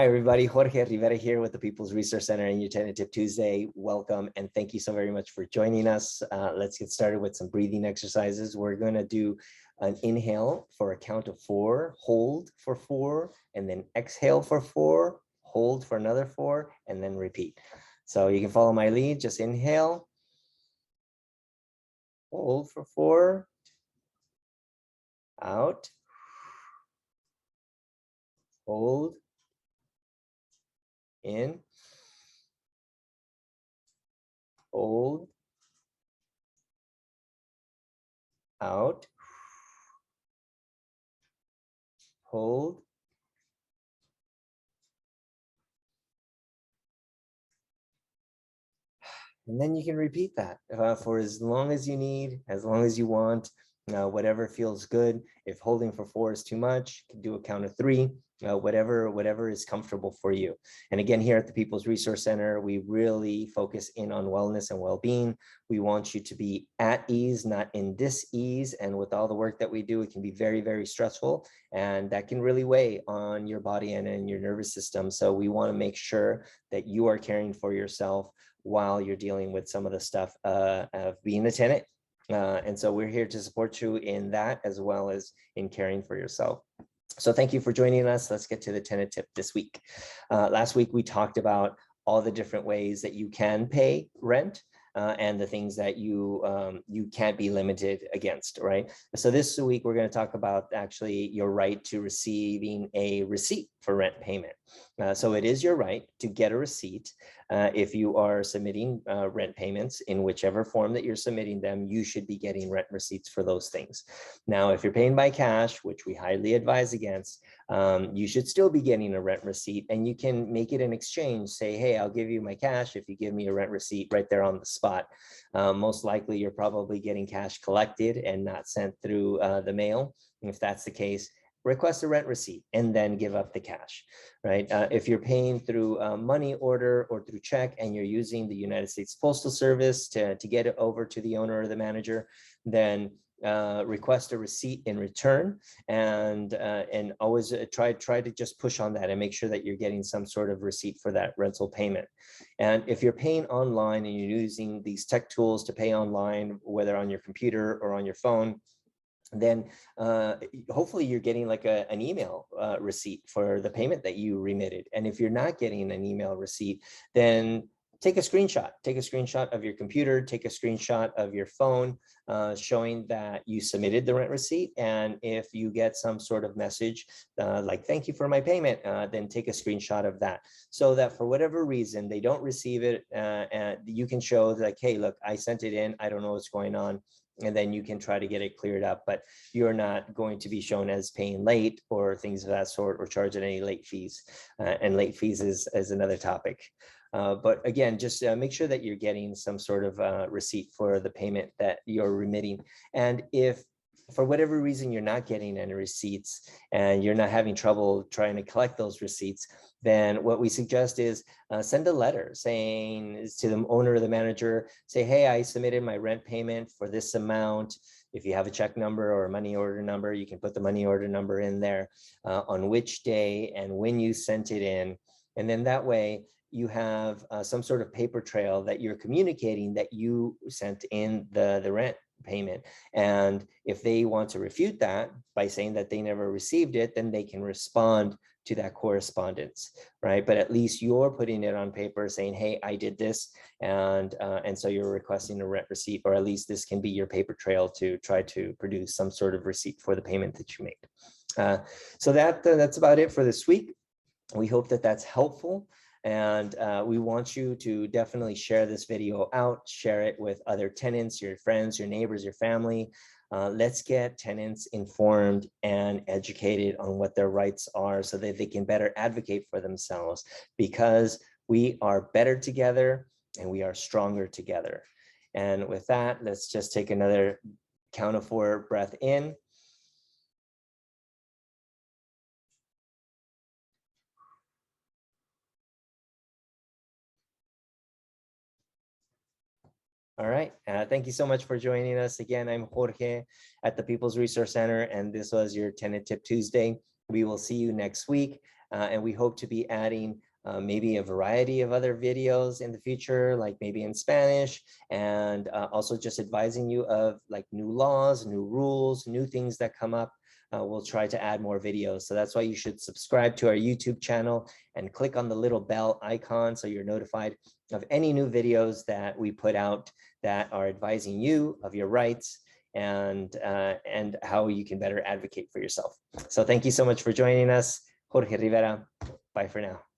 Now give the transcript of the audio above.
Hi, everybody. Jorge Rivera here with the People's Resource Center and your Tenant Tip Tuesday. Welcome, and thank you so very much for joining us. Let's get started with some breathing exercises. We're going to do an inhale for a count of 4, hold for 4, and then exhale for 4, hold for another 4, and then repeat. So you can follow my lead. Just inhale, hold for 4, out, hold, in, hold, out, hold, and then you can repeat that for as long as you need, as long as you want, whatever feels good. If holding for 4 is too much, you can do a count of 3, whatever is comfortable for you. And again, here at the People's Resource Center, we really focus in on wellness and well-being. We want you to be at ease, not in dis-ease. And with all the work that we do, it can be very, very stressful. And that can really weigh on your body and in your nervous system. So we want to make sure that you are caring for yourself while you're dealing with some of the stuff of being a tenant. And so we're here to support you in that, as well as in caring for yourself. So thank you for joining us. Let's get to the tenant tip this week. Last week, we talked about all the different ways that you can pay rent and the things that you can't be limited against, right? So this week, we're going to talk about actually your right to receiving a receipt for rent payment. So it is your right to get a receipt. If you are submitting rent payments in whichever form that you're submitting them, you should be getting rent receipts for those things. Now, if you're paying by cash, which we highly advise against, you should still be getting a rent receipt, and you can make it an exchange. Say, hey, I'll give you my cash if you give me a rent receipt right there on the spot. Most likely, you're probably getting cash collected and not sent through the mail. And if that's the case, request a rent receipt and then give up the cash, right? If you're paying through a money order or through check and you're using the United States Postal Service to get it over to the owner or the manager, then request a receipt in return, and always try to just push on that and make sure that you're getting some sort of receipt for that rental payment. And if you're paying online and you're using these tech tools to pay online, whether on your computer or on your phone, then hopefully you're getting like an email receipt for the payment that you remitted. And if you're not getting an email receipt, then take a screenshot of your computer, take a screenshot of your phone showing that you submitted the rent receipt. And if you get some sort of message like, thank you for my payment, then take a screenshot of that, so that for whatever reason they don't receive it, and you can show like, hey, look, I sent it in, I don't know what's going on. And then you can try to get it cleared up, but you're not going to be shown as paying late or things of that sort, or charging any late fees. And late fees is another topic. But again, just make sure that you're getting some sort of receipt for the payment that you're remitting. And if for whatever reason you're not getting any receipts and you're not having trouble trying to collect those receipts, then what we suggest is send a letter saying to the owner or the manager, say, hey, I submitted my rent payment for this amount. If you have a check number or a money order number, you can put the money order number in there, on which day and when you sent it in. And then that way you have some sort of paper trail that you're communicating that you sent in the rent payment. And if they want to refute that by saying that they never received it, then they can respond to that correspondence, right? But at least you're putting it on paper saying, hey, I did this. And so you're requesting a rent receipt, or at least this can be your paper trail to try to produce some sort of receipt for the payment that you made. So that's about it for this week. We hope that that's helpful. And we want you to definitely share this video out, share it with other tenants, your friends, your neighbors, your family. Let's get tenants informed and educated on what their rights are so that they can better advocate for themselves, because we are better together and we are stronger together. And with that, let's just take another count of 4 breath in. All right. Thank you so much for joining us. Again, I'm Jorge at the People's Resource Center, and this was your Tenant Tip Tuesday. We will see you next week. And we hope to be adding maybe a variety of other videos in the future, like maybe in Spanish, and also just advising you of like new laws, new rules, new things that come up. We'll try to add more videos. So that's why you should subscribe to our YouTube channel and click on the little bell icon so you're notified of any new videos that we put out that are advising you of your rights and how you can better advocate for yourself. So thank you so much for joining us. Jorge Rivera, bye for now.